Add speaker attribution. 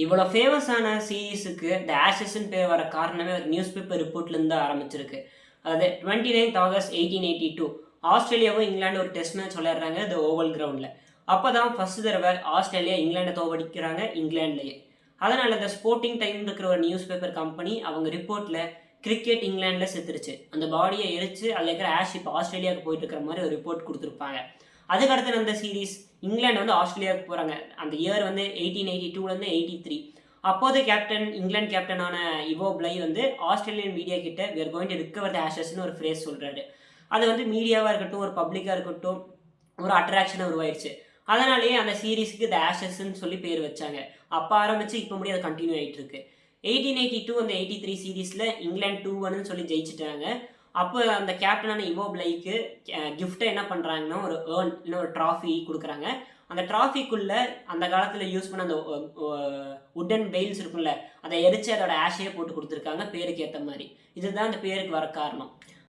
Speaker 1: இவ்வளோ ஃபேமஸான சீரீஸுக்கு இந்த ஆஷஸ்ன்னு பேர் வர காரணமே ஒரு நியூஸ் பேப்பர் ரிப்போர்ட்லேருந்து ஆரம்பிச்சிருக்கு. அதாவது 29th August 1882 ஆஸ்திரேலியாவும் இங்கிலாந்து ஒரு டெஸ்ட் மேட்ச் விளையாடுறாங்க இந்த ஓவல் கிரவுண்டில். அப்போ தான் ஃபர்ஸ்ட் தடவை ஆஸ்திரேலியா இங்கிலாண்டை தோவடிக்கிறாங்க இங்கிலாந்துலேயே. அதனால் இந்த ஸ்போர்ட்டிங் டைம் இருக்கிற ஒரு நியூஸ் பேப்பர் கம்பெனி அவங்க ரிப்போர்ட்டில் கிரிக்கெட் இங்கிலாண்டில் செத்துருச்சு, அந்த பாடியை எரிச்சு அதில் இருக்கிற ஆஷ் இப்போ ஆஸ்திரேலியாவுக்கு போயிட்டு இருக்கிற மாதிரி ஒரு ரிப்போர்ட் கொடுத்துருப்பாங்க. அதுக்கடுத்து அந்த சீரீஸ் இங்கிலாந்து வந்து ஆஸ்திரேலியாவுக்கு போகிறாங்க. அந்த இயர் வந்து 1882லேருந்து 83. அப்போது இங்கிலாந்து கேப்டனான இவோ பிளை வந்து ஆஸ்திரேலியன் மீடியா கிட்ட we are going to recover the ashes-னு ஒரு ஃப்ரேஸ் சொல்கிறாரு. அது வந்து மீடியாவாக இருக்கட்டும், ஒரு பப்ளிக்காக இருக்கட்டும், ஒரு அட்ராக்ஷனாக உருவாயிருச்சு. அதனாலேயே அந்த சீரீஸ்க்கு த ஆஷஸ்ன்னு சொல்லி பேர் வச்சாங்க. அப்போ ஆரம்பித்து இப்போ முடியும் அது கண்டினியூ ஆகிட்டு இருக்கு. 1882 அந்த 83 சீரீஸில் இங்கிலாந்து 2-1 சொல்லி ஜெயிச்சிட்டாங்க. அப்போ அந்த கேப்டனான இவோ பிளைக்கு கிஃப்ட்டை என்ன பண்ணுறாங்கன்னா ஒரு இல்லை ஒரு ட்ராஃபி கொடுக்குறாங்க. அந்த ட்ராஃபிக்குள்ளே அந்த காலத்தில் யூஸ் பண்ண அந்த உட்டன் பெயில்ஸ் இருக்கும்ல, அதை எரிச்சு அதோட ஆஷையே போட்டு கொடுத்துருக்காங்க பேருக்கு ஏற்ற மாதிரி. இதுதான் அந்த பேருக்கு வர காரணம்.